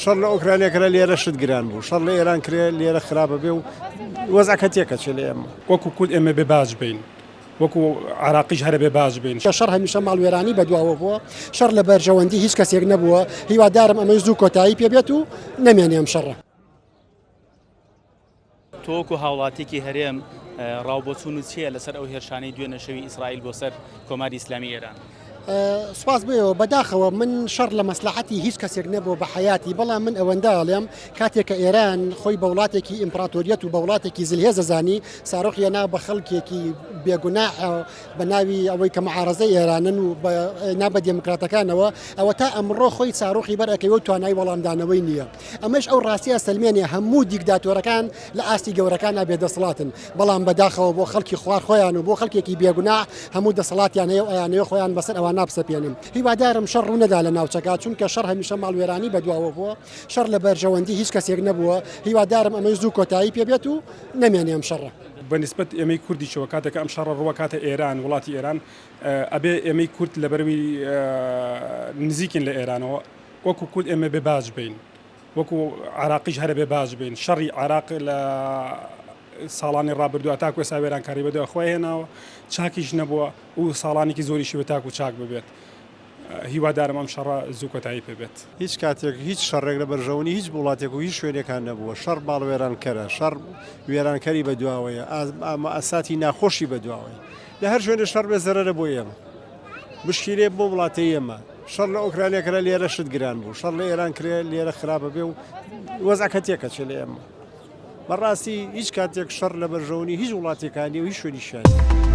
شەڕ لە ئۆکرانیا کرا لێرە شت گران بوو، شەڕ لە ئێران کرێ لێرە خراپە بێ و وەزعەکە تێکەچێ لە ئێمە وەکو کورد ئێمە بێ باش بین، وەکو عراقیش هەرە بێ باش بین. شەڕ هەمیشە ماڵوێرانی بەدواوە بووە، شەڕ لە بەرژەوەندی هیچ کەسێک نەبووە، هیوادارم ئەمە زوو کۆتایی پێبێت و نەمێنێ ئەم شەڕە. تۆکو هاوڵاتێکی هەرێم ڕاوبۆچوون و چییە لەسەر ئەو هێرشانەی دوێنە شەوی ئیسرائیل بۆ سەر کۆماری ئیسلامی ئێران؟ سپاس بێەوە بەداخەوە من شەڕ لە مەسلحەتی هیچ کەسێک نەبوو بە حیاتی، بەڵام من ئەوەندە ئەڵێم کاتێک کە ئێران خۆی بە وڵاتێکی ئیمپراتۆریەت و بە وڵاتێکی زلهێز زانی ساڕۆخی نا بە خەڵکێکی بێگوناح بە ناوی ئەوەی کە معارەزەی ئێرانن و نابە دموکراتەکانەوە ئەوە تا ئەمڕۆ خۆی ساڕۆخی بەرەکەی و توانای وەڵامدانەوەی نییە. ئەمەش ئەو ڕاستیە سلمێنێ هەموو دیکداتۆرەکان لە ئاستی گەورەکانە بێدەسڵاتن، بەڵام بەداخەوە بۆ خەڵکی خوار خۆیان و بۆ خەڵکێکی بێگوناح هەموو دەسەڵاتیان هەیە و ئەیانەیە خۆیان بەسەر ئەوان نابسەپێنم. هیوادارم شەڕ ڕوو نەدا لە ناوچەکە، چونکە شەڕ هەمیشە ماڵوێرانی بەدواوە بووە، شەڕ لە بەرژەوەندی هیچ کەسێک نەبووە، هیوادارم ئەمە زوو کۆتایی پێبێت و نەمێنێ ئەم شەڕە. بەنسبەت ئێمەی کوردیشەوە کاتێکە ئەم شەڕە ڕووە کاتە ئێران وڵاتی ئێران ئەبێ ئێمەی کورد لە بەروی نزیکن لە ئێرانەوە وەکو کورد ئێمە بێ باش بین، وەکو عراقیش هەرە بێ باش بین. شەڕی عراق لە ساڵانی ڕابردووە تاکو ئێستا وێرانکاری بەدەوە خۆی هێناوە، چاکیش نەبووە و ساڵانێکی زۆریشی بە تاکو چاک ببێت. هیوادارم ئەم شەڕە زوو کۆتایی پێبێت. هیچ کاتێک هیچ شەڕێک لە بەرژەوەنی هیچ وڵاتێک و هیچ شوێنێکان نەبووە. شەڕ باڵوێرانکەرە، شەڕ وێرانکەری بەدواوەیە، ئاساتی ناخۆشی بەدواوەی. لە هەر شوێنە شەڕ بێ زەرەرە بۆ ئێمە، مشکیلێ بۆ وڵاتی ئێمە. شەڕ لە ئۆکرانیا کرا لێرە شت گران بوو، شەڕ لە ئێران کرێ لێرە خراپە بێ و وەزعەکە تێکەچێ لە ئێمە. بەڕاستی هیچ کاتێک شەڕ لە بەرژەوەنی هیچ وڵاتێکانی و هیچ شوێنی شانی